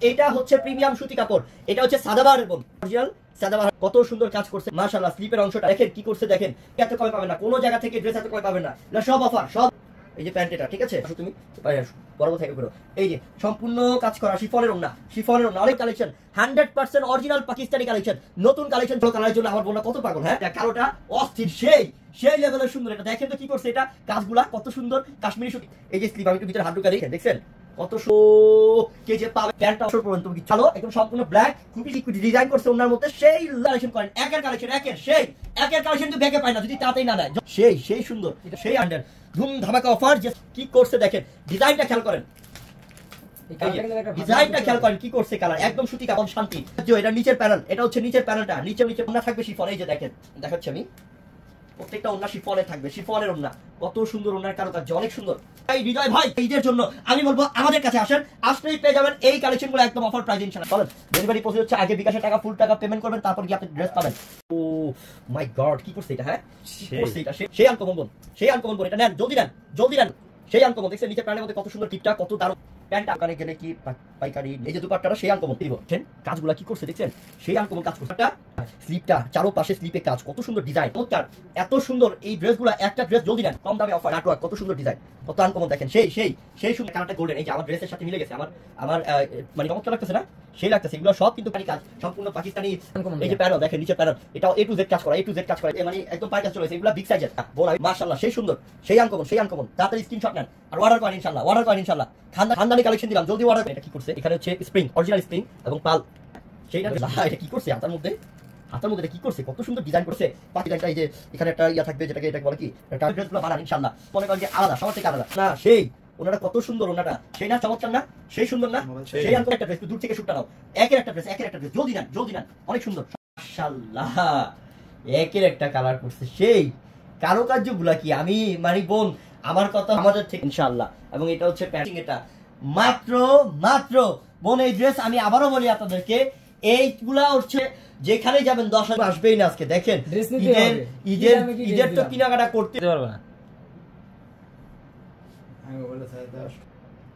এটা হচ্ছে প্রিমিয়াম সুতি কাপড়, এটা হচ্ছে সাদাবাহারের বোন, অরিজিনাল সাদাবাহার। কত সুন্দর কাজ করছে মাশাআল্লাহ। স্লিপের অংশটা দেখেন কি করছে, দেখেন এত কমে পাবেন না, কোনো জায়গা থেকে ড্রেস এত কমে পাবেন না, এটা সব অফার সব। এই যে প্যান্ট, এটা ঠিক আছে, তুমি বড় থেকে করো। এই যে সম্পূর্ণ কাজ করা শিফনের ওড়না, শিফনের ওড়না, অনেক কালেকশন, 100% অরিজিনাল পাকিস্তানি কালেকশন, নতুন কালেকশন। কালারের জন্য আমার বোনরা কত পাগল, হ্যাঁ কালোটা অস্থির, সেই লেভেলের সুন্দর। এটা দেখেন তো কি করছে, এটা কাজগুলা কত সুন্দর কাশ্মীরি সুতি। এই যে স্লিপ, আমি একটু ভিতরে হাত ঢুকা দেখেন, দেখছেন কত কে যে পাবে। প্যান্টটা অসর পর্যন্ত ভালো, একদম সম্পূর্ণ ব্ল্যাক, খুবই ডিজাইন করছে ওনার মধ্যে, সেই কালেকশন করেন, একের কালেকশন, একের কালেকশন কিন্তু ব্যাগে পায় না যদি তাতেই না নেয়। সেই সুন্দর, এটা সেই আন্ডার ধুম ধামাকা অফার। যে কি করছে দেখেন, ডিজাইনটা খেয়াল করেন, ডিজাইনটা খেয়াল করেন কি করছে, কালার একদম সুতি কাপড় শান্তি। এটা নিচের প্যানেল, এটা হচ্ছে নিচের প্যানেলটা, নিচে ওড়না থাকবে শিফন। এই যে দেখেন, দেখাচ্ছি আমি, প্রত্যেকটা ওড়না শিফনে থাকবে, শিফনের ওড়না, কত সুন্দর ওড়নার কারুকার্য, অনেক সুন্দর। এই হৃদয় ভাই, ঈদের জন্য আমি বলবো আমাদের কাছে আসেন, আসলেই পেয়ে যাবেন এই কালেকশনগুলো একদম অফার প্রাইস ইনশাআল্লাহ। বলেন ডেলিভারি প্রসেস হচ্ছে আগে বিকাশে টাকা, ফুল টাকা পেমেন্ট করবেন, তারপর কি আপনি ড্রেস পাবেন। ও মাই গড, কি করছে এটা, হ্যাঁ কি করছে এটা, সেই আনকমন বোন, সেই আনকমন বোন, এটা নেন, জলদি নেন, জলদি নেন। সেই আনকমন দেখছেন, নিচে প্যান্টের মধ্যে কত সুন্দর টিপটা, কত দারুণ প্যান্ট। আকারে গেলে কি পাইকারি, এই যে দুপাট্টাটা সেই আনকমন দিব, কাজগুলা কি করছে দেখছেন, সেই আনকমন কাজ করছে। স্লিপটা চারোপাশে স্লিপে কাজ, কত সুন্দর ডিজাইন, এত সুন্দর এই ড্রেসগুলো, একটা ড্রেস জলদি নেন, কম দামে অফার, নাটওয়ার্ক, কত সুন্দর ডিজাইন, কত আনকমন দেখেন, সেই সুন্দর কালারটা গোল্ডেন। এই যে আমার ড্রেসের সাথে মিলে গেছে, আমার মানে চমৎকার লাগতেছে না, সেই লাগতেছে। এগুলো সব কিন্তু কাজ সম্পূর্ণ পাকিস্তানি। এই যে প্যানেল দেখেন, নিচে প্যানেল, এটাও A to Z কাজ করা, A to Z কাজ করা, মানে একদম পাই কাজ চলেছে। এগুলো বিগ সাইজের বোন, মাশাআল্লাহ সেই সুন্দর, সেই আনকমন। তাড়াতাড়ি স্ক্রিনশট নেন আর অর্ডার করেন ইনশাআল্লাহ, খানদানি কালেকশন দিলাম, জলদি অর্ডার করেন। এটা কি করছে, এখানে হচ্ছে স্প্রিং, অরিজিনাল স্প্রিং এবং পাল, সেইটা এটা কি করছে হাতার মধ্যে কি করছে, কত সুন্দর ডিজাইন করছে। ডিজাইনটা এই যে এখানে একটা ইয়া থাকবে, যেটাকে এটা বলে কি, ড্রেসগুলো বানান ইনশাআল্লাহ, মনে করেন যে আলাদা, সবার থেকে আলাদা না। সেই ওনারা কত সুন্দর, ওনাটা সেই না, চমৎকার না, সেই সুন্দর না, সেই আনকমন একটা ড্রেস, দূর থেকে শুটটা নাও, একের একটা ড্রেস, জলদি নেন, অনেক সুন্দর মাশাআল্লাহ। একের একটা কালার করছে, সেই কারুকার্যগুলা কি আমি মানে বোন, আমার কথা আমাদের থেকে ইনশাআল্লাহ। এবং এটা হচ্ছে প্যাকিং, এটা মাত্র বোন এই ড্রেস আমি আবারও বলি আপনাদেরকে, এইগুলা হচ্ছে যেখানে যাবেন 10,000 আসবেই না আজকে। দেখেন ঈদের তো কেনাকাটা করতে পারবে না,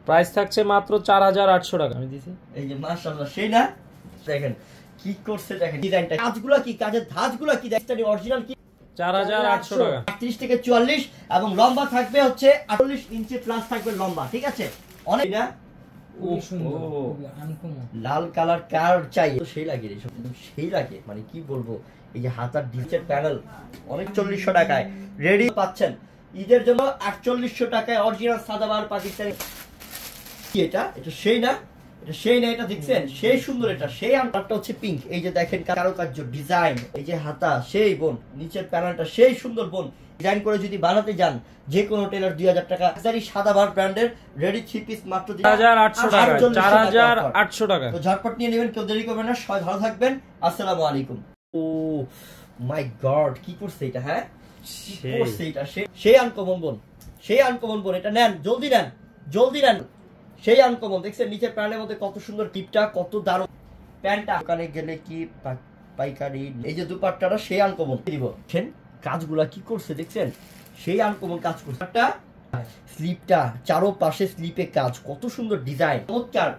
প্রাইস থাকছে মাত্র 4,800 টাকা আমি দিছি। এই যে মাশাআল্লাহ, সেই না, দেখেন কি করছে, দেখেন ডিজাইনটা, কাজগুলা কি, কাজের ধাঁচগুলা কি, দেখেন অরিজিনাল কি, 4,800 টাকা, 38 থেকে 44 এবং লম্বা থাকবে হচ্ছে 48 ইঞ্চি প্লাস থাকবে লম্বা, ঠিক আছে, অনেক না। লাল কালার কার চাই, সেই লাগে, সেই লাগে, মানে কি বলবো। এই যে হাতার ডিজাইন প্যানেল, অনেক 4,400 টাকায় রেডি পাচ্ছেন ঈদের জন্য, 4,800 টাকায় অরিজিনাল সাদাবাহার পাকিস্তানি। এটা সেই না, এটা দেখছেন সেই সুন্দর, এটা সেই আনটা হচ্ছে পিঙ্ক। এই যে দেখেন কারুকার্য ডিজাইন, এই যে হাতা, সেই বোন, নিচের প্যানেলটা সেই সুন্দর বোন, ডিজাইন করে যদি বানাতে যান যে কোনো টেলার 2,000 টাকা। সাদাবাহার ব্র্যান্ডের রেডি 3 পিস মাত্র 4,800 টাকা, 4,800 টাকা। তো ঝটপট নিয়ে নেবেন, কেউ দেরি করবেন না, সবাই ভালো থাকবেন, আসসালামু আলাইকুম। ও মাই গড, কি করছে এটা, হ্যাঁ কি করছে এটা, সেই আনকমন বোন, এটা নেন, জলদি নেন, সেই আনকমন দেখছেন, নিচের প্যান্টের মধ্যে কত সুন্দর টিপটা, কত দারুণ প্যান্টটা। দোকানে গেলে কি পাইকারি, এই যে দুপাট্টাটা সেই আনকমন দিব, কাজগুলা কি করছে দেখছেন, সেই আনকমন কাজ করছে। একটা স্লিপটা চারোপাশে স্লিপে কাজ, কত সুন্দর ডিজাইন, চমৎকার,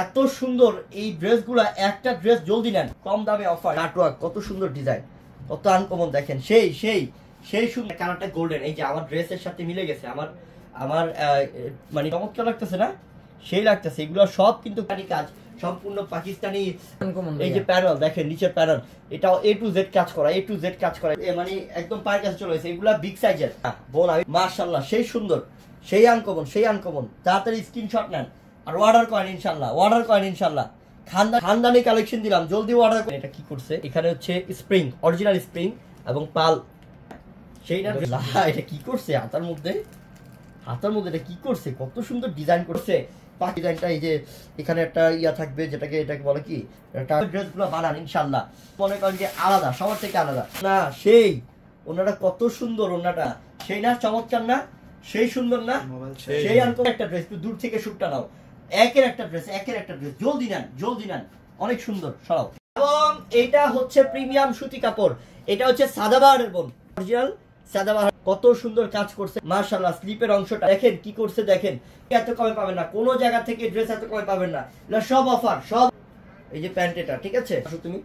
এত সুন্দর এই ড্রেসগুলা, একটা ড্রেস জলদি নেন, কম দামে অফার, নাটওয়ার্ক, কত সুন্দর ডিজাইন, কত আনকমন দেখেন, সেই সুন্দর কালারটা গোল্ডেন। এই যে আমার ড্রেসের সাথে মিলে গেছে, আমার মানে চমৎকার লাগতেছে না, সেই লাগতেছে। এগুলো সব কিন্তু কাজ সম্পূর্ণ পাকিস্তানি। এই যে প্যানেল দেখেন, নিচের প্যানেল, এটাও A to Z কাজ করা, মানে একদম পায়ের কাছে চলে গেছে। এগুলা বিগ সাইজের বোন, মাশাআল্লাহ সেই সুন্দর, সেই আনকমন। তাড়াতাড়ি স্ক্রিনশট নেন আর অর্ডার করেন ইনশাআল্লাহ, খানদানি কালেকশন দিলাম, জলদি অর্ডার করেন। এটা কি করছে, এখানে হচ্ছে স্প্রিং, অরিজিনাল স্প্রিং এবং পাল, সেইটা এটা কি করছে হাতার মধ্যে এটা কি করছে, কত সুন্দর ডিজাইন করছে। ডিজাইনটা এই যে এখানে একটা ইয়া থাকবে, এটাকে বলে কি, ড্রেসগুলো বানান ইনশাআল্লাহ, মনে করেন যে আলাদা, সবার থেকে আলাদা না। সেই ওনাটা কত সুন্দর, ওনাটা সেই না, চমৎকার না, সেই সুন্দর না, সেই আনকমন একটা ড্রেস, দূর থেকে শুটটা নাও, একের একটা ড্রেস, জলদি নেন, অনেক সুন্দর সরাও। এবং এটা হচ্ছে প্রিমিয়াম সুতি কাপড়, এটা হচ্ছে সাদাবাহারের বোন, অরিজিনাল সাদাবাহার, কত সুন্দর কাজ করছে মাশাআল্লাহ। স্লিপের অংশটা দেখেন কি করছে, দেখেন এত কমে পাবেন না, কোনো জায়গা থেকে ড্রেস এত কমে পাবেন না, এটা সব অফার সব। এই যে প্যান্ট এটা ঠিক আছে, তুমি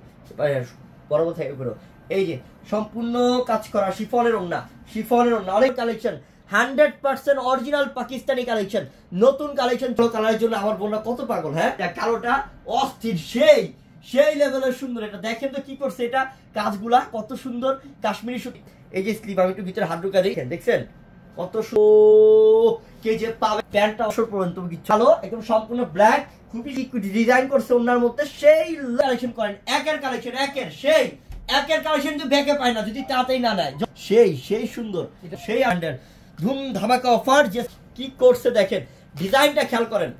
পরবর্তী থেকে করো। এই যে সম্পূর্ণ কাজ করা শিফনের ওড়না, শিফনের ওড়না, অনেক কালেকশন 100% অরিজিনাল পাকিস্তানি কালেকশন, নতুন কালেকশন। কালারের জন্য আমার বোনরা কত পাগল। হ্যাঁ কালোটা অস্থির, সেই সেই লেভেলের সুন্দর। এটা দেখেন তো কি করছে, এটা কাজগুলা কত সুন্দর কাশ্মীরি সুতি। এই যে স্লিপ, আমি একটু ভিতরে হাত ঢুকা দেখেন, দেখছেন কত কে যে পাবে। প্যান্টটা অসর পর্যন্ত ভালো, একদম সম্পূর্ণ ব্ল্যাক, খুবই ডিজাইন করছে ওনার মধ্যে। সেই কালেকশন করেন, একের কালেকশন, একের সেই একের কালেকশন যদি ব্যাকে পায় না, যদি তাতেই না নেয়, সেই সেই সুন্দর, এটা সেই আন্ডার ধুম ধামাকা অফার। যে কি করছে দেখেন, ডিজাইনটা খেয়াল করেন,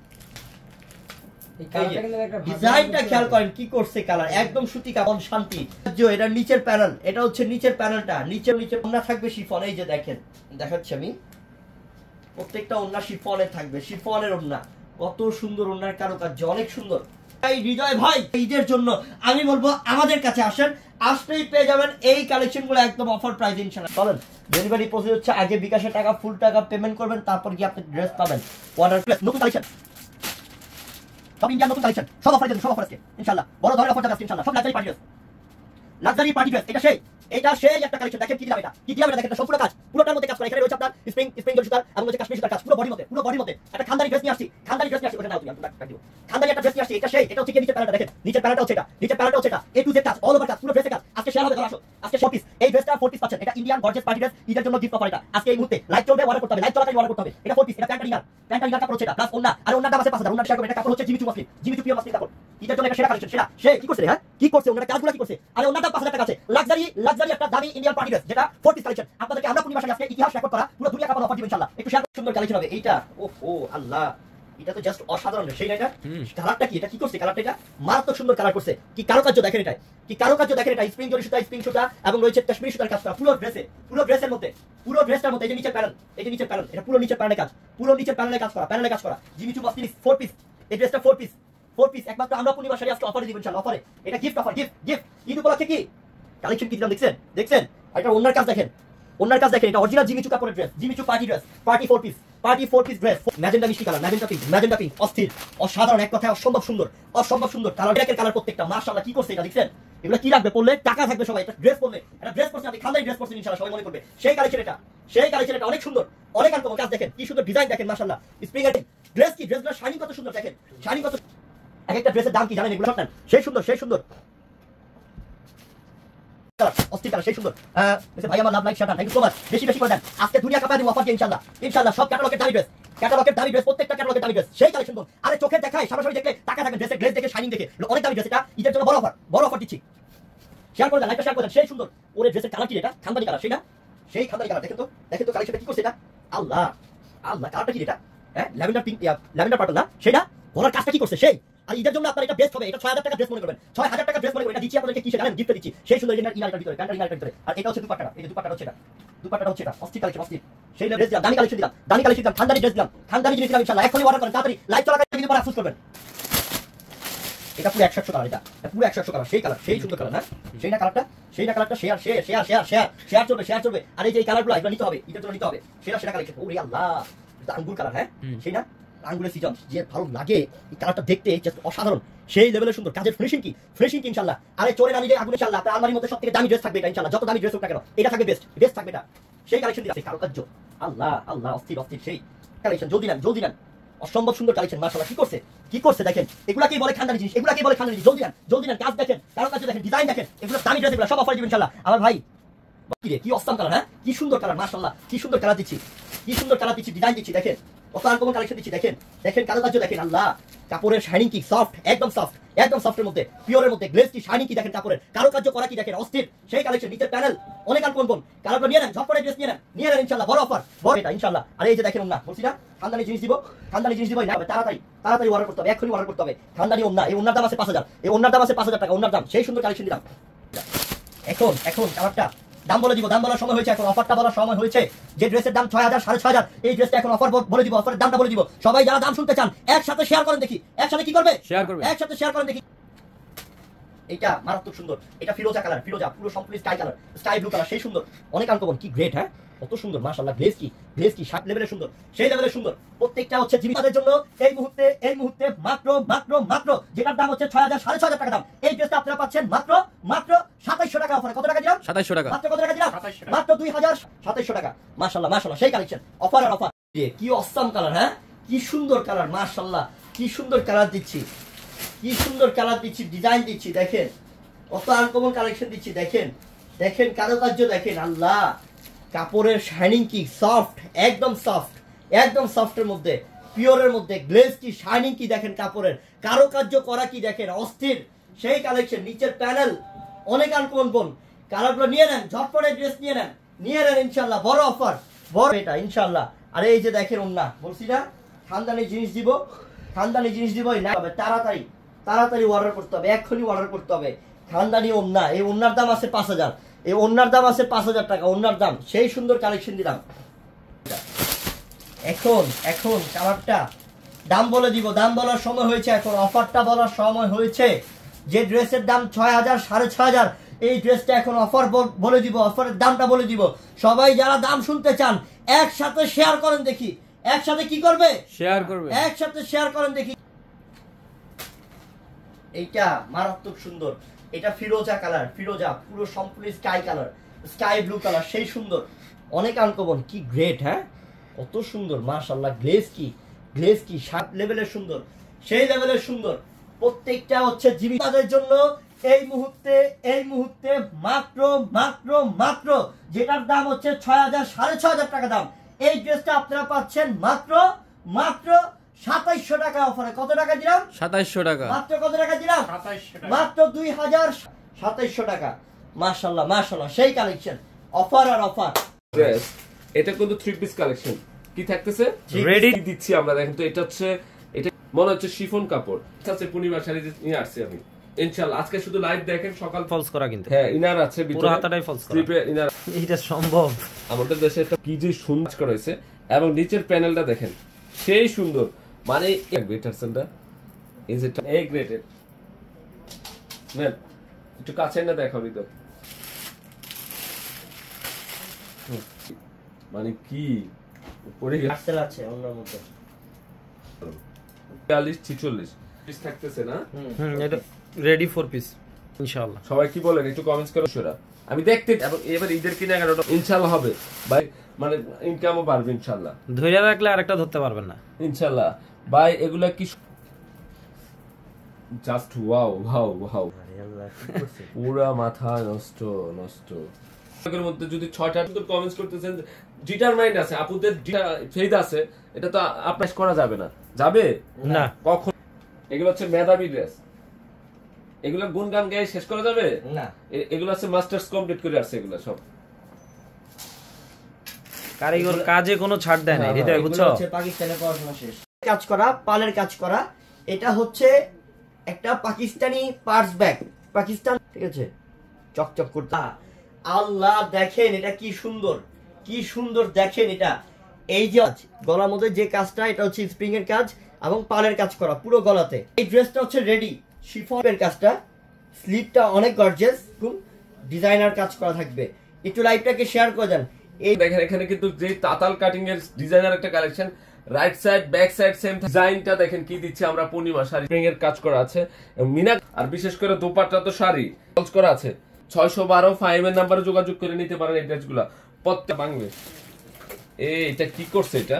ডিজাইনটা খেয়াল করেন কি করছে, কালার একদম সুতি কাপড়, শান্তি। এটা নিচের প্যানেল, এটা হচ্ছে নিচের প্যানেলটা, নিচে নিচে ওন্না থাকবে শিফন। এই যে দেখেন, দেখাচ্ছি আমি, প্রত্যেকটা ওন্না শিফনের থাকবে, শিফনের ওন্না, কত সুন্দর ওন্নার কারুকার্য, অনেক সুন্দর। এই হৃদয় ভাই, ঈদের জন্য আমি বলবো আমাদের কাছে আসেন, আসলেই পেয়ে যাবেন এই কালেকশন গুলো একদম অফার প্রাইস ইনশাআল্লাহ। চলেন, ডেলিভারি প্রসেস হচ্ছে আগে বিকাশে টাকা, ফুল টাকা পেমেন্ট করবেন, তারপর কি আপনি ড্রেস পাবেন। অর্ডার প্লেস, নতুন কালেকশন, সব ইন্ডিয়ান নতুন কালেকশন, সব অফার দেন, সব অফার আছে ইনশাআল্লাহ, বড় ধরনের অফার আছে ইনশাআল্লাহ, সব luxury party dress, luxury party dress. এটা সেই একটা কালেকশন, দেখেন কি দিলাম, এটা কি দিলাম, এটা দেখেন, এটা সম্পূর্ণ কাজ, পুরোটার মধ্যে কাজ করা। এখানে রয়েছে আপনার স্প্রিং সুতার এবং হচ্ছে কাশ্মীরি সুতার কাজ, পুরো বডির মধ্যে, পুরো বডির মধ্যে। একটা খানদানি ড্রেস নিয়ে আসছি, খানদানি ড্রেস নিয়ে আসছি, ওটা নাও তুমি, আমি কাট দিব। খানদানি একটা ড্রেস নিয়ে আসছি, এটা সেই, এটা হচ্ছে কি নিচের প্যানেলটা দেখেন, নিচের প্যানেলটা হচ্ছে এটা, নিচের প্যানেলটা হচ্ছে এটা, এ টু জেড কাজ, অল ওভার কাজ, পুরো ড্রেসের কাজ। আজকে শেয়ার হবে, আসো আজকে 4 পিস, এই ড্রেসটা 4 পিস পাচ্ছেন। এটা ইন্ডিয়ান গর্জিয়াস পার্টি ড্রেস, ঈদের জন্য গিফট অফার। এটা আজকে এই মুহূর্তে লাইভ চলবে, অর্ডার করতে হবে, লাইভ চলাকালীন অর্ডার করতে হবে। এটা 4 পিস, এটা প্যান্ট ইনার কাপড় হচ্ছে এটা, প্লাস ওন্না, আর ওন্নার দাম আছে 5000। ওন্নার শেয়ার করবে, এটা কাপড় হচ্ছে Jimmy Choo muslin, Jimmy Choo pure muslin কাপড়। ঈদের জন্য এটা সেরা কালেকশন, সেরা। সে কি করছে, হ্যাঁ কি করছে, ওন্নার কাজগুলো কি করছে। আর ওন্নার দাম 5000 টাকা আছে, লাক্সারি একটা দামি ইন্ডিয়ান পার্টি ড্রেস, যেটা 4 পিস কালেকশন। আপনাদেরকে আমরা পূর্ণিমা আজকে ইতিহাস রেকর্ড করা পুরো দুনিয়া কাপড় অফার দিব ইনশাআল্লাহ। একটু শেয়ার, সুন্দর কালেকশন হবে এইটা। ও আল্লাহ, এটা তো জাস্ট অসাধারণ। সেই এটা কালারটা কি, এটা কি করছে, কালারটা এটা মারাত্মক সুন্দর কালার করছে। কি কারুকার্য দেখেন, এটা কি কারুকার্য দেখেন, এটা স্প্রিং জরি সুতা, স্প্রিং সুতা এবং রয়েছে কাশ্মীরি সুতার কাজ করা পুরো ড্রেসে, পুরো ড্রেসের মধ্যে, পুরো ড্রেসটার মধ্যে। এই যে নিচের প্যানেল, এই যে নিচের প্যানেল, এটা পুরো নিচের প্যানেলে কাজ, পুরো নিচের প্যানেলে কাজ করা, প্যানেলে কাজ করা। জিমিচু মাসলিন 4 পিস, এই ড্রেসটা 4 পিস, 4 পিস একমাত্র আমরা পূর্ণিমা শাড়ি আজকে অফারে দিব ইনশাআল্লাহ, অফারে। এটা গিফট অফার, গিফট ঈদ উপলক্ষে কি কালেকশন কি দিলাম, দেখছেন। আর এটা ওন্নার কাজ দেখেন, ওন্নার কাজ দেখেন, এটা অরিজিনাল জিমিচু কাপড়ের dress, Jimmy Choo party dress, party 4 piece, party 4 piece dress. Magenta মিষ্টি কালার, ম্যাজেন্টা পিঙ্ক, অস্থির, অসাধারণ, এক কথায় অসম্ভব সুন্দর, অসম্ভব সুন্দর কালার। ব্ল্যাকের কালার প্রত্যেকটা, মাশাআল্লাহ কি করছে এটা, দেখছেন। এগুলো কি রাখবে, পরলে টাকা থাকবে সবাই। এটা ড্রেস পরলে, এটা ড্রেস পরছেন আপনি, খানদানি ড্রেস পরছেন ইনশাআল্লাহ, সবাই মনে করবে। সেই কালেকশন এটা, সেই কালেকশন এটা, অনেক সুন্দর, অনেক আনকমন কাজ। দেখেন কি সুন্দর ডিজাইন, দেখেন মাশাআল্লাহ। স্প্রিং এর ড্রেস, কি ড্রেসগুলো শাইনিং কত সুন্দর, দেখেন শাইনিং কত। এক একটা ড্রেসের দাম কি জানেন, এগুলো সব সেই সুন্দর, সেই সুন্দর অস্থির কালার, সেই সুন্দর। ভাই আমার লাভ লাইক শাটা, থ্যাংক ইউ সো মাচ। বেশি করে দেন, আজকে দুনিয়া কাপড় দিব অফার দিয়ে ইনশাআল্লাহ, ইনশাআল্লাহ। সব ক্যাটালগের দামি ড্রেস, ক্যাটালগের দামি ড্রেস, প্রত্যেকটা ক্যাটালগের দামি ড্রেস, সেই কালেকশন। আরে চোখে দেখায়, সরাসরি দেখলে টাকা থাকবে, ড্রেসের গ্লেজ দেখে, শাইনিং দেখে, অনেক দামি ড্রেস। এটা ঈদের জন্য বড় অফার দিচ্ছি। শেয়ার করে দেন, লাইকটা শেয়ার করে দেন, সেই সুন্দর। ওরে ড্রেসের কালার কি, এটা খানদানি কালার, সেই খানদানি কালার। দেখেন তো কালেকশনটা কি করছে এটা, আল্লাহ আল্লাহ, কালারটা কি এটা, হ্যাঁ ল্যাভেন্ডার পিঙ্ক, ল্যাভেন্ডার পার্পল না, সেটা গলার কাজটা কি করছে সেই। আর ঈদের জন্য আপনার এটা বেস্ট হবে। এটা 6000 টাকা ড্রেস মনে করবেন, 6000 টাকা ড্রেস মনে করবেন। এটা দিচ্ছি আপনাদেরকে, কি জানেন, গিফট দিচ্ছি, সেই সুন্দর ইনারটার ভিতরে, ইনারটার ভিতরে। আর এটা হচ্ছে দুপাট্টাটা, এই যে দুপাট্টাটা হচ্ছে এটা, দুপাট্টাটা হচ্ছে এটা, অস্থির কালেকশন, অস্থির। সেই ড্রেস দিলাম, দামি কালেকশন দিলাম, খানদানি ড্রেস দিলাম, খানদানি জিনিস দিলাম ইনশাআল্লাহ। এখনই অর্ডার করেন তাড়াতাড়ি, লাইভ চলাকালীন কিন্তু পরে আফসোস করবেন। এটা পুরো 100 কালার, এটা পুরো 100 কালার, সেই কালার, সেই সুন্দর কালার না, সেইটা কালারটা শেয়ার চলবে। আর এই যে কালারগুলো এগুলো নিতে হবে, ঈদের জন্য নিতে হবে, সেরা কালেকশন। ওরে আল্লাহ, আঙ্গুর কালার, হ্যাঁ সেই না, আঙ্গুরের সিজন, যে ভালো লাগে এই কালারটা দেখতে, জাস্ট অসাধারণ, সেই লেভেলের সুন্দর। কাজের ফিনিশিং কি ইনশাআল্লাহ। আরে চোরে না নিলে আগুন ইনশাআল্লাহ। আপনার আলমারির মধ্যে সবথেকে দামি ড্রেস থাকবে এটা ইনশাআল্লাহ, যত দামি ড্রেস হোক না কেন, এটা থাকবে বেস্ট ড্রেস থাকবে এটা। সেই কালেকশন দিচ্ছে কারুকার্য, আল্লাহ অস্থির, সেই কালেকশন। জলদি নেন, অসম্ভব সুন্দর কালেকশন মাশাআল্লাহ। কি করছে দেখেন, এগুলাকেই বলে খানদানি জিনিস, জলদি নেন, কাজ দেখেন, কারুকার্য দেখেন, ডিজাইন দেখেন, এগুলো দামি ড্রেস, এগুলো সব অফার দিবেন ইনশাআল্লাহ। আমার ভাই কি অসাম কালার, হ্যাঁ কি সুন্দর কালার মাশাআল্লাহ, কি সুন্দর কালার দিচ্ছি, ডিজাইন দিচ্ছি, দেখেন কত আনকমন কালেকশন দিচ্ছি, দেখেন কারুকার্য দেখেন, আল্লাহ। কাপড়ের শাইনিং কি সফট, একদম সফটের মধ্যে, পিওরের মধ্যে, গ্লেজ কি শাইনিং কি দেখেন, কাপড়ের কারুকার্য করা কি দেখেন, অস্থির সেই কালেকশন। নিচের প্যানেল অনেক আনকমন কালারগুলো নিয়ে নেন, ঝটপটে ড্রেস নিয়ে নেন ইনশাআল্লাহ, বড় অফার, বড় এটা ইনশাআল্লাহ। আর এই যে দেখেন ওন্না, বলছি না খানদানি জিনিস দিব না, তাড়াতাড়ি অর্ডার করতে হবে, এখনই অর্ডার করতে হবে। খানদানি ওন্না, এই ওন্নার দাম আছে 5000, এই ওন্নার দাম আছে 5000 টাকা, ওন্নার দাম, সেই সুন্দর কালেকশন দিলাম। এখন কালারটা দাম বলে দিব, দাম বলার সময় হয়েছে, এখন অফারটা বলার সময় হয়েছে। যে ড্রেসের দাম 6000, 6500, এই ড্রেসটা এখন অফার বলে দিব, অফারের দামটা বলে দিব। সবাই যারা দাম শুনতে চান একসাথে শেয়ার করেন দেখি, একসাথে কি করবে, একসাথে শেয়ার করেন দেখি। এটা মারাত্মক সুন্দর, এটা ফিরোজা কালার, পুরো সম্পূর্ণ স্কাই ব্লু কালার, সেই সুন্দর, অনেক আনকমন, কি গ্রেট, হ্যাঁ কত সুন্দর মাশাআল্লাহ, গ্লেজ কি শার্ট লেভেলের সুন্দর, সেই লেভেলের সুন্দর। প্রত্যেকটা হচ্ছে জীবিকাদের জন্য এই মুহূর্তে মাত্র যেটার দাম হচ্ছে 6000 6500 টাকা দাম, এই ড্রেসটা আপনারা পাচ্ছেন মাত্র 2700 টাকা অফারে। কত টাকা দিলাম? 2700 টাকা। মাত্র কত টাকা দিলাম? মাত্র 2700 টাকা। মাশাআল্লাহ সেই কালেকশন, অফার আর অফার। কি অসাম কালার, হ্যাঁ কি সুন্দর কালার, মাশাআল্লাহ কি সুন্দর কালার দিচ্ছি, ডিজাইন দিচ্ছি, দেখেন কত আনকমন কালেকশন দিচ্ছি, দেখেন কারুকার্য দেখেন, আল্লাহ কাপড়ের শাইনিং কি সফট, একদম সফটের মধ্যে, পিওরের মধ্যে, গ্লেজ কি শাইনিং কি দেখেন, কাপড়ের কারুকার্য করা কি দেখেন, অস্থির সেই কালেকশন। নিচের প্যানেল অনেক আনকমন বোন, কালারগুলো নিয়ে নেন, ঝটপটে ড্রেস নিয়ে নেন ইনশাল্লাহ, বড় অফার, বড় এটা ইনশাল্লাহ। আর এই যে দেখেন ওন্না, বলছি না খানদানি জিনিস দিব, না তাড়াতাড়ি অর্ডার করতে হবে, এক্ষুনি অর্ডার করতে হবে। খানদানি ওন্না, এই ওন্নার দাম আছে 5000, এই ওন্নার দাম আছে 5000 টাকা, ওন্নার দাম সেই সুন্দর কালেকশন দিলাম। এখন কালারটা দাম বলে দিব, দাম বলার সময় হয়েছে, এখন অফারটা বলার সময় হয়েছে। যে ড্রেসের দাম 6000 6500, এই ড্রেসটা এখন অফার বলে দিব, অফারের দামটা বলে দিব। সবাই যারা দাম শুনতে চান একসাথে শেয়ার করেন দেখি, একসাথে কি করবে? শেয়ার করবে, একসাথে শেয়ার করেন দেখি। এইটা মারাত্মক সুন্দর, এটা ফিরোজা কালার, পুরো সম্পূর্ণ স্কাই ব্লু কালার, সেই সুন্দর, অনেক আনকমন, কি গ্রেট, হ্যাঁ কত সুন্দর মাশাআল্লাহ। গ্লেজ কি শার্ট লেভেলের সুন্দর, সেই লেভেলের সুন্দর। প্রত্যেকটা হচ্ছে জীবিকাদের জন্য এই মুহূর্তে মাত্র যেটার দাম হচ্ছে 6000 6500 টাকা দাম, এই ড্রেসটা আপনারা পাচ্ছেন মাত্র 2700 টাকা অফারে। কত টাকা দিলাম? 2700 টাকা। মাত্র কত টাকা দিলাম? 2700 টাকা, মাত্র 2700 টাকা। মাশাআল্লাহ সেই কালেকশন, অফার আর অফার। ড্রেস এটা কিন্তু 3 পিস কালেকশন, কি থাকতেছে রেডি দিচ্ছি আমরা। দেখেন তো এটা মনে হচ্ছে শিফন কাপড়, এটা হচ্ছে পূর্ণিমা শাড়ি নিয়ে আসছি আমি ইনশাআল্লাহ। আজকে শুধু লাইভ দেখেন, সকাল ফলস করা কিন্তু, হ্যাঁ ইনার আছে পুরো হাতাটাই ফলস করা, স্লিপে ইনার। এটা সম্ভব? আমাদের দেশে এটা কি যে সুন্দর করা হয়েছে, এবং নিচের প্যানেলটা দেখেন সেই সুন্দর, মানে বেটারসনটা is it a graded ma'am. একটু কাছে না দেখাবি তো, মানে কি উপরে আর্সেল আছে অন্যর মধ্যে 42 46 পিস থাকতেছে না? এটা রেডি 4 পিস ইনশাআল্লাহ। সবাই কি বলেন একটু কমেন্টস করো সেটা আমি দেখতে, এবং এবার ঈদের কেনাকাটা ইনশাআল্লাহ হবে ভাই, মানে ইনকামও বাড়বে ইনশাআল্লাহ। ধরে রাখলে আরেকটা ধরতে পারবেন না ইনশাআল্লাহ ভাই। এগুলা কি জাস্ট ওয়াও, পুরা মাথা নষ্ট। এর মধ্যে যদি 6টা কমেন্টস করতেছেন, ডিটারমাইন্ড আছে আপুদের, ফেদ আছে, এটা তো আপনার করা যাবে না, যাবে না কখন। এগুলো হচ্ছে মেধাবী ড্রেস, এগুলো গুণগান গায়ে শেষ করা যাবে না, এগুলো হচ্ছে মাস্টার্স কমপ্লিট করে আসছে, এগুলো সব কারিগর কাজে কোনো ছাড় দেয় না, হৃদয় বুঝছো? পাকিস্তানে পড়াশোনা শেষ, কাজ করা, পালের কাজ করা। এটা হচ্ছে একটা পাকিস্তানি পার্স ব্যাগ, পাকিস্তান, ঠিক আছে, চকচক করতে। আল্লাহ দেখেন এটা কি সুন্দর দেখেন এটা। এই যে গলার মধ্যে যে কাজটা, এটা হচ্ছে স্প্রিং এর কাজ এবং পালের কাজ করা পুরো গলাতে। এই ড্রেসটা হচ্ছে রেডি শিফনের কাজটা, স্লিভটা অনেক গর্জিয়াস, ডিজাইনার কাজ করা থাকবে। একটু লাইভটাকে শেয়ার করে দেন। এই দেখেন এখানে কিন্তু যে তাতাল কাটিং এর ডিজাইনার একটা collection, right side back side same ডিজাইনটা দেখেন কি দিচ্ছে আমরা। পূর্ণিমা শাড়ি স্প্রিং এর কাজ করা আছে, মিনা, আর বিশেষ করে দোপাট্টা তো শাড়ি কাজ করা আছে। 612 5 এর নম্বরে যোগাযোগ করে নিতে পারেন এই ড্রেসগুলো, প্রত্যেকটা বাংলা। এটা কি করছে, এটা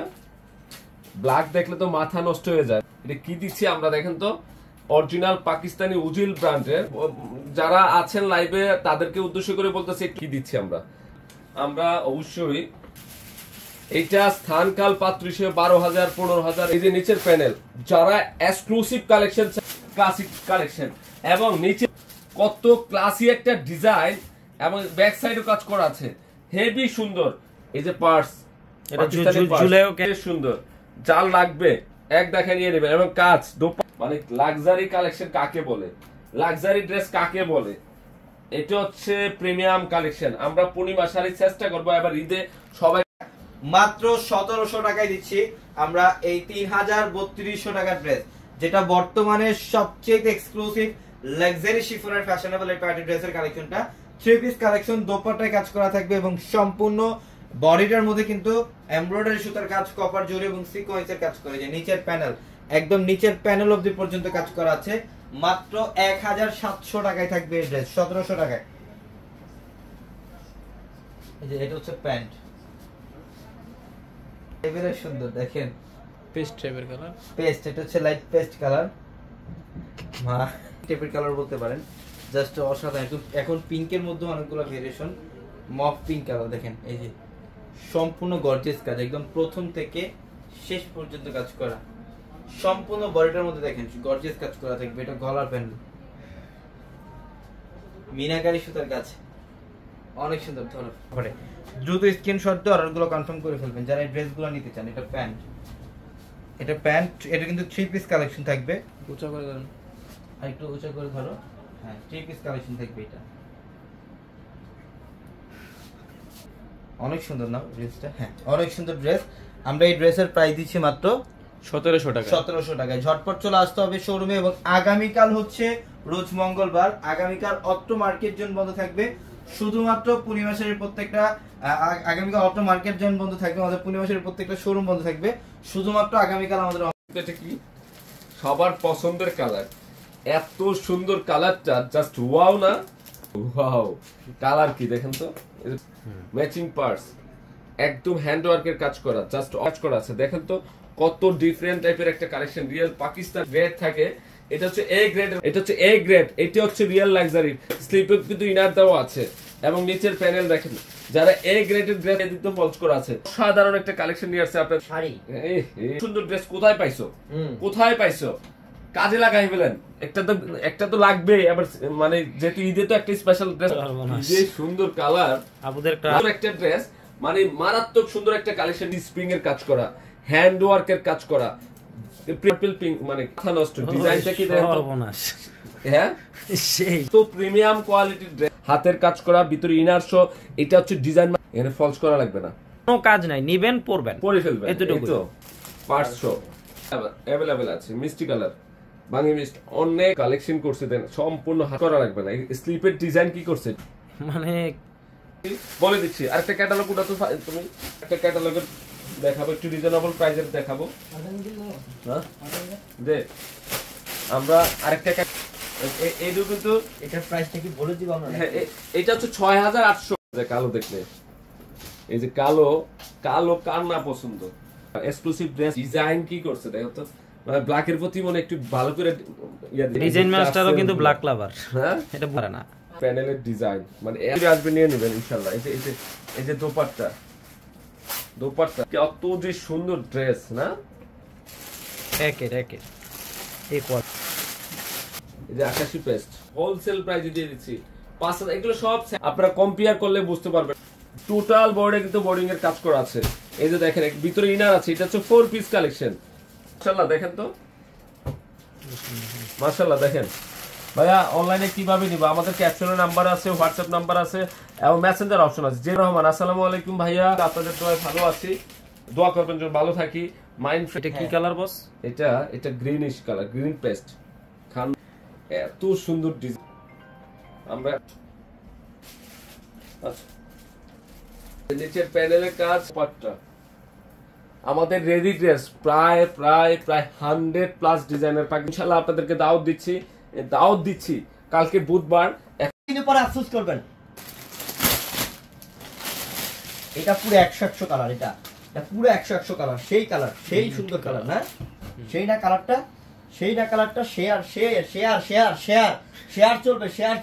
ব্ল্যাক দেখলে তো মাথা নষ্ট হয়ে যায়। এটা কি দিচ্ছি আমরা দেখেন তো, অরিজিনাল পাকিস্তানি উজিল ব্র্যান্ডের। যারা আছেন লাইভে তাদেরকে উদ্দেশ্য করে বলতেছি কি দিচ্ছি আমরা অবশ্যই এটা স্থানকাল পাত্র হিসেবে 12000 15000। এই যে নিচের প্যানেল, যারা এক্সক্লুসিভ কালেকশন, ক্লাসিক কালেকশন, এবং নিচে কত ক্লাসি একটা ডিজাইন, এবং ব্যাক সাইডও কাজ করা আছে, হেভি সুন্দর। এই যে পার্স, এটা ঝুলেও সুন্দর, যার লাগবে এক দেখা নিয়ে নেবেন। এবং কাজ মানে লাক্সারি কালেকশন কাকে বলে, লাক্সারি ড্রেস কাকে বলে, এটা হচ্ছে প্রিমিয়াম কালেকশন। আমরা পূর্ণিমা শাড়ির চেষ্টা করবো এবার ঈদে সবাই মাত্র 1700 টাকায় দিচ্ছি আমরা এই 3032 টাকার ড্রেস, যেটা বর্তমানে সবচেয়ে এক্সক্লুসিভ লাক্সারি শিফনের ফ্যাশনেবল এই পার্টি ড্রেসের কালেকশনটা। 3 পিস কালেকশন, দোপাট্টায় কাজ করা থাকবে এবং সম্পূর্ণ বডিটার মধ্যে কিন্তু এমব্রয়ডারি সুতার কাজ, কপার জরি এবং সিকোয়েন্সের কাজ করে, যে নিচের প্যানেল একদম নিচের প্যানেল অবধি পর্যন্ত কাজ করা আছে। মাত্র 1700 টাকায় থাকবে এই ড্রেস, 1700 টাকায়। এই যে এটা হচ্ছে প্যান্ট, এবারে সুন্দর দেখেন, পেস্ট টাইপের কালার, পেস্ট, এটা হচ্ছে লাইট পেস্ট কালার, মা টাইপের কালার বলতে পারেন, জাস্ট অসাধারণ। এখন পিঙ্কের মধ্যে অনেকগুলো ভেরিয়েশন, মফ পিঙ্ক কালার দেখেন, এই যে সম্পূর্ণ গর্জিয়াস কাজ, একদম প্রথম থেকে শেষ পর্যন্ত কাজ করা, সম্পূর্ণ বডিটার মধ্যে দেখেন গর্জিয়াস কাজ করা থাকবে। এটা গলার প্যান্ট, মিনাকারি সুতার কাজ, অনেক সুন্দর। ধরো দ্রুত স্ক্রিনশট দিয়ে অর্ডারগুলো কনফার্ম করে ফেলবেন যারা এই ড্রেসগুলো নিতে চান। এটা প্যান্ট, এটা প্যান্ট, এটা কিন্তু 3 পিস কালেকশন থাকবে। উঁচা করে দেন, আর একটু উঁচা করে ধরো, হ্যাঁ 3 পিস কালেকশন থাকবে। এটা অনেক সুন্দর না ড্রেসটা? হ্যাঁ অনেক সুন্দর ড্রেস। আমরা এই ড্রেসের প্রাইস দিচ্ছি মাত্র 1700 টাকা। 1700 টাকায়। ঝটপট চলে আসতে হবে শোরুমে। এবং আগামীকাল হচ্ছে রোজ মঙ্গলবার, আগামীকাল অটো মার্কেট জোন বন্ধ থাকবে শুধুমাত্র পূর্ণিমাসের প্রত্যেকটা, আগামীকাল অটো মার্কেট জোন বন্ধ থাকবে, আমাদের পূর্ণিমাসের প্রত্যেকটা শোরুম বন্ধ থাকবে শুধুমাত্র আগামীকাল আমাদের। এটা কি সবার পছন্দের কালার, এত সুন্দর কালারটা, জাস্ট ওয়াও না? ওয়াও কালার কি দেখেন তো, ম্যাচিং পার্স, একদম হ্যান্ড ওয়ার্কের কাজ করা, জাস্ট কাজ করা আছে। দেখেন তো কত ডিফারেন্ট টাইপের একটা কালেকশন, রিয়েল পাকিস্তান গ্রেড থাকে। এটা হচ্ছে এ গ্রেড, এটা হচ্ছে এ গ্রেড, এটা হচ্ছে রিয়েল লাক্সারি। স্লিপে কিন্তু ইনার দেওয়া আছে এবং নিচের প্যানেল দেখেন, যারা এ গ্রেডের ড্রেস এদিকে ফলস করা আছে। সাধারণ একটা কালেকশন নিয়ে আসছে আপনার শাড়ি, সুন্দর ড্রেস কোথায় পাইছো, কোথায় পাইছো? কাজে লাগাই ফেলেন, একটা তো লাগবে। আবার মানে যেহেতু ঈদে তো একটা স্পেশাল ড্রেস, যে সুন্দর কালার, আপুদের একটা ড্রেস, মানে মারাত্মক সুন্দর একটা কালেকশন, স্প্রিং এর কাজ করা, হ্যান্ড ওয়ার্কের কাজ করা, পার্পল পিঙ্ক, মানে কথা নষ্ট ডিজাইনটা কি দেখেন তো? হ্যাঁ সেই তো প্রিমিয়াম কোয়ালিটির ড্রেস, হাতের কাজ করা, ভিতরে ইনার শো, এটা হচ্ছে ডিজাইন, এখানে ফলস করা লাগবে না, কোনো কাজ নাই, নিবেন পরবেন, পরে ফেলবেন। এতটুকু তো পার্টস শো अवेलेबल আছে, মিষ্টি কালার, বাঙি মিস্ট, অনেক কালেকশন করছে, দেন সম্পূর্ণ হাত করা লাগবে না। স্লিপের ডিজাইন কি করছে মানে বলে দিচ্ছি। আরেকটা ক্যাটালগ, ওটা তো তুমি একটা ক্যাটালগের দেখাবো, একটু রিজনেবল প্রাইসের দেখাবো। দে আমরা আরেকটা এইটু কিন্তু এটার প্রাইসটা কি বলে দিব আমরা? হ্যাঁ এটা হচ্ছে 6800। কালো দেখলে, এই যে কালো, কালো কার না পছন্দ? এক্সক্লুসিভ ড্রেস ডিজাইন কি করছে দেখো তো, মানে ব্ল্যাক এর প্রতি মনে একটু ভালো করে ডিজাইন মাস্টারও কিন্তু ব্ল্যাক লাভার, হ্যাঁ এটা পারে না। প্যানেলের ডিজাইন মানে আসবে, নিয়ে নেবেন ইনশাআল্লাহ। এই যে দোপাট্টা, দোপাট্টা কত যে সুন্দর ড্রেস না, একের এই কোয়ালিটি। এই যে আকাশি পেস্ট হোলসেল প্রাইসে দিয়ে দিচ্ছি 5000। এগুলো সব আপনারা কম্পেয়ার করলে বুঝতে পারবেন। টোটাল বর্ডে কিন্তু বোর্ডিং এর কাজ করা আছে। এই যে দেখেন ভিতরে ইনার আছে, এটা হচ্ছে 4 পিস কালেকশন। মাশাআল্লাহ দেখেন তো, মাশাআল্লাহ দেখেন। ভাইয়া অনলাইনে কিভাবে নিবা? আমাদের ক্যাপশনে নাম্বার আছে, হোয়াটসঅ্যাপ নাম্বার আছে এবং মেসেঞ্জার অপশন আছে। জিয়া রহমান, আসসালামু আলাইকুম ভাইয়া, আপনাদের দোয়ায় ভালো আছি, দোয়া করবেন যেন ভালো থাকি। মাইন্ড এটা কি কালার বস? এটা গ্রিনিশ কালার, গ্রিন পেস্ট খান, এত সুন্দর ডিজাইন। আমরা আচ্ছা নিচের প্যানেলের কাজ, পাটটা আমাদের রেডি ড্রেস প্রায় 100+ ডিজাইনের পাক। ইনশাআল্লাহ আপনাদেরকে দাওয়াত দিচ্ছি কালকে বুধবার। একদিন পরে আফসোস করবেন। এটা পুরো 100 কালার, এটা পুরো 100 কালার, সেই কালার, সেই সুন্দর কালার না? সেই না কালারটা, শেয়ার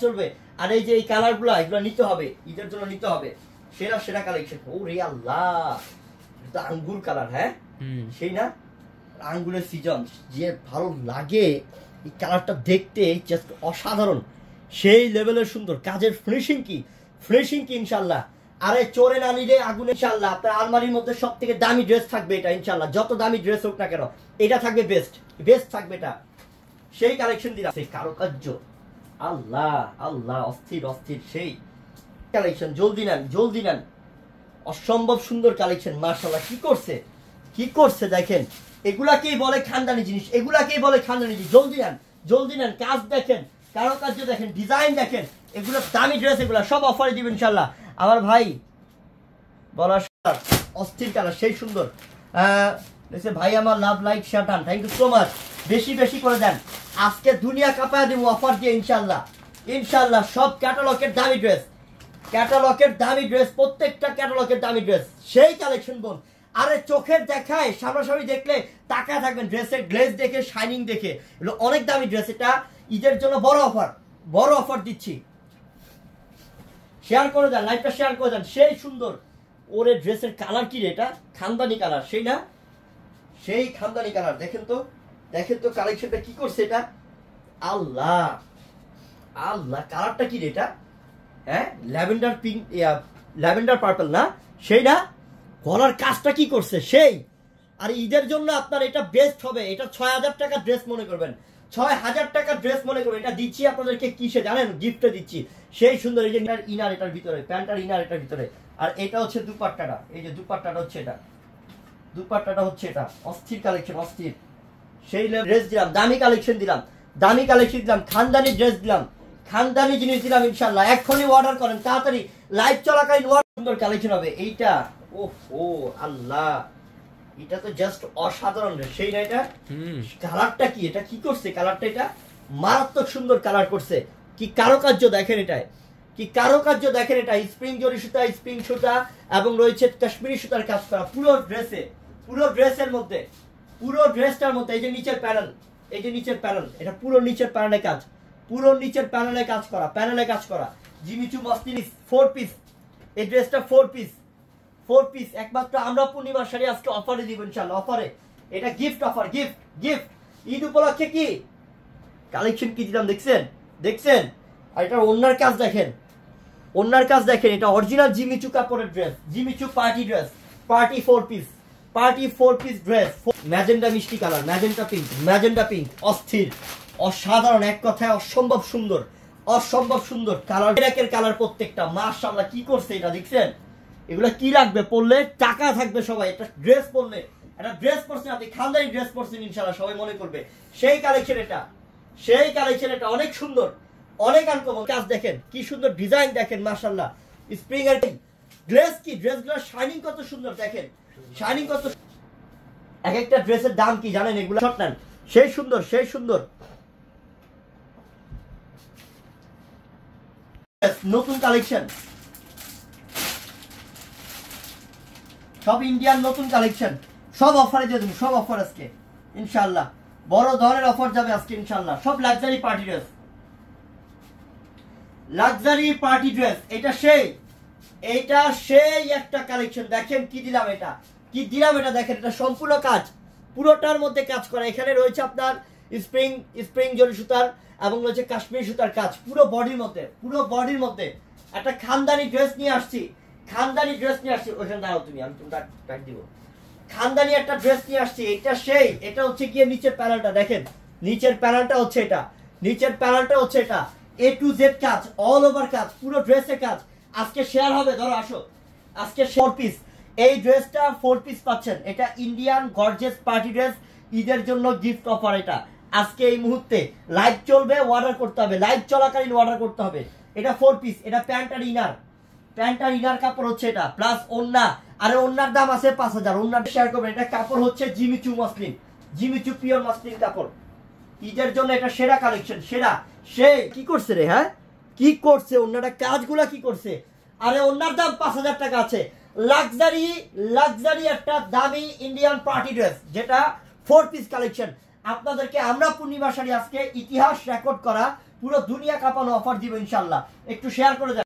চলবে। আর এই যে এই কালারগুলো, এগুলো নিতে হবে, ঈদের জন্য নিতে হবে। সেরা কালেকশন। ও রে আল্লাহ, এটা আঙ্গুর কালার, হ্যাঁ সেই না? আঙ্গুরের সিজন, যে ভালো লাগে এই কালারটা দেখতে, জাস্ট অসাধারণ, সেই লেভেলের সুন্দর। কাজের ফিনিশিং কি ইনশাআল্লাহ। আরে চোরে না নিলে আগুনে। ইনশাআল্লাহ আপনার আলমারির মধ্যে সব থেকে দামি ড্রেস থাকবে এটা ইনশাআল্লাহ। যত দামি ড্রেস হোক না কেন, এটা থাকবে বেস্ট থাকবে এটা। সেই কালেকশন দিন, সেই কারুকার্য, আল্লাহ অস্থির সেই কালেকশন। জলদি নেন, অসম্ভব সুন্দর কালেকশন। মাশাআল্লাহ কি করছে দেখেন। এগুলাকেই বলে খানদানি জিনিস। জলদি নেন, কাজ দেখেন, কারুকার্য দেখেন, ডিজাইন দেখেন। এগুলো দামি ড্রেস, এগুলা সব অফারে দিবেন ইনশাআল্লাহ। আমার ভাই বলা অস্থির কালার, সেই সুন্দর। ভাই আমার লাভ লাইক শেয়ার টান, থ্যাংক ইউ সো মাচ। বেশি বেশি করে দেন, আজকে দুনিয়া কাঁপায় দেবো অফার দিয়ে ইনশাল্লাহ। ইনশাল্লাহ সব ক্যাটালগের দামি ড্রেস, ক্যাটালগের দামি ড্রেস, প্রত্যেকটা ক্যাটালগের দামি ড্রেস, সেই কালেকশন বোন। আরে চোখের দেখায় সামনাসামনি দেখলে তাকায় থাকবেন, ড্রেসের গ্লেজ দেখে, শাইনিং দেখে। এগুলো অনেক দামি ড্রেস, এটা ঈদের জন্য বড় অফার, বড় অফার দিচ্ছি। শেয়ার করে দেন, লাইভটা শেয়ার করে দেন, সেই সুন্দর। ওরে ড্রেসের কালার কি রে, এটা খানদানি কালার, সেই না, সেই খানদানি কালার। দেখেন তো, দেখেন তো কালেকশনটা কি করছে এটা। আল্লাহ আল্লাহ, কালারটা কি রে এটা, হ্যাঁ ল্যাভেন্ডার পিঙ্ক, ল্যাভেন্ডার পার্পল না, সেই না, গলার কাজটা কি করছে সেই। আর ঈদের জন্য আপনার এটা বেস্ট হবে। এটা 6000 টাকা ড্রেস মনে করবেন, 6000 টাকা ড্রেস মনে করবেন। এটা দিচ্ছি আপনাদেরকে কিসে জানেন, গিফটে দিচ্ছি, সেই সুন্দর। এই যে ইনার, এটার ভিতরে প্যান্টার, ইনার এটার ভিতরে। আর এটা হচ্ছে দুপাট্টাটা, এই যে দুপাট্টাটা হচ্ছে এটা, দুপাট্টাটা হচ্ছে এটা। অস্থির কালেকশন, অস্থির। সেই ড্রেস দিলাম, দামি কালেকশন দিলাম, দামি কালেকশন দিলাম, খানদানি ড্রেস দিলাম, খানদানি জিনিস দিলাম ইনশাল্লাহ। এখনই অর্ডার করেন তাড়াতাড়ি, লাইভ চলাকালীন সুন্দর কালেকশন হবে এইটা। ও আল্লাহ, এটা তো জাস্ট অসাধারণ, সেই না। এটা কালারটা কি, এটা কি করছে কালারটা, এটা মারাত্মক সুন্দর কালার করছে। কি কারুকার্য দেখেন এটায়, কি কারুকার্য দেখেন। এটা স্প্রিং জরি সুতা, স্প্রিং সুতা এবং রয়েছে কাশ্মীরি সুতার কাজ করা পুরো ড্রেসে, পুরো ড্রেসের মধ্যে, পুরো ড্রেসটার মধ্যে। এই যে নিচের প্যানেল, এই যে নিচের প্যানেল, এটা পুরো নিচের প্যানেলে কাজ, পুরো নিচের প্যানেলে কাজ করা, প্যানেলে কাজ করা। জিমিচু মসলিন 4 পিস, এই ড্রেসটা 4 পিস, 4 পিস। একমাত্র আমরা পূর্ণিমার শাড়ি আজকে অফারে দিব ইনশাআল্লাহ, অফারে। এটা gift offer, gift gift. Eid উপলক্ষে কি কালেকশন কি দিলাম দেখছেন, দেখছেন। আর এটা ওন্নার কাজ দেখেন, ওন্নার কাজ দেখেন। এটা অরিজিনাল জিমিচু কাপড়ের dress, Jimmy Choo party dress, party 4 piece, party 4 piece dress. Magenta মিষ্টি colour, magenta pink, magenta pink, অস্থির, অসাধারণ, এক কথায় অসম্ভব সুন্দর, অসম্ভব সুন্দর কালার। এর কালার প্রত্যেকটা মাশাআল্লাহ, কি করছে এটা দেখছেন। এগুলো কি লাগবে পরলে, টাকা থাকবে সবাই। একটা ড্রেস পরলে, একটা ড্রেস পরছেন আপনি, খানদানি ড্রেস পরছেন ইনশাআল্লাহ, সবাই মনে করবে। সেই কালেকশন এটা, সেই কালেকশন এটা, অনেক সুন্দর, অনেক আনকমন। কাজ দেখেন, কি সুন্দর ডিজাইন দেখেন মাশাআল্লাহ। স্প্রিং এর ড্রেস, কি ড্রেসগুলো শাইনিং কত সুন্দর দেখেন, শাইনিং কত। এক একটা ড্রেসের দাম কি জানেন, এগুলো শর্ট নেন, সেই সুন্দর, সেই সুন্দর। নতুন কালেকশন, সব ইন্ডিয়ান নতুন কালেকশন, সব অফারে দিয়ে দেবো, সব অফার আজকে ইনশাআল্লাহ। বড় ধরনের অফার যাবে আজকে ইনশাআল্লাহ। সব luxury party dress, luxury party dress. এটা সেই, এটা সেই একটা কালেকশন। দেখেন কি দিলাম এটা, কি দিলাম এটা দেখেন। এটা সম্পূর্ণ কাজ, পুরোটার মধ্যে কাজ করা। এখানে রয়েছে আপনার স্প্রিং জরি সুতার এবং রয়েছে কাশ্মীরি সুতার কাজ পুরো বডির মধ্যে, পুরো বডির মধ্যে। একটা খানদানি ড্রেস নিয়ে আসছি, খানদানি ড্রেস নিয়ে আসছি। ওখানে দাঁড়াও তুমি, আমি তোমাকে টাক দিব। খানদানি একটা ড্রেস নিয়ে আসছি, এটা সেই। এটা হচ্ছে গিয়ে নিচের প্যানেলটা দেখেন, নিচের প্যানেলটা হচ্ছে এটা, নিচের প্যানেলটা হচ্ছে এটা। A to Z কাজ, অল ওভার কাজ, পুরো ড্রেসে কাজ। আজকে শেয়ার হবে, ধরো আসো, আজকে 4 পিস। এই ড্রেসটা 4 পিস পাচ্ছেন। এটা ইন্ডিয়ান গর্জিয়াস পার্টি ড্রেস, ঈদের জন্য গিফট অফার। এটা আজকে এই মুহূর্তে লাইভ চলবে, অর্ডার করতে হবে, লাইভ চলাকালীন অর্ডার করতে হবে। এটা 4 পিস, এটা প্যান্ট আর ইনার, প্যান্ট আর ইনার কাপড় হচ্ছে এটা, প্লাস ওন্না। আরে ওন্নার দাম আছে 5000, ওন্নাটা শেয়ার করবেন। এটা কাপড় হচ্ছে Jimmy Choo muslin, Jimmy Choo pure muslin কাপড়। ঈদের জন্য এটা সেরা কালেকশন, সেরা। সে কি করছে রে, হ্যাঁ কি করছে, ওন্নাটা কাজগুলা কি করছে। আরে ওন্নার দাম 5000 টাকা আছে। লাক্সারি, লাক্সারি একটা দামি ইন্ডিয়ান পার্টি ড্রেস, যেটা 4 পিস কালেকশন। আপনাদেরকে আমরা পূর্ণিমা শাড়ি আজকে ইতিহাস রেকর্ড করা পুরো দুনিয়া কাঁপানো অফার দিব ইনশাআল্লাহ। একটু শেয়ার করে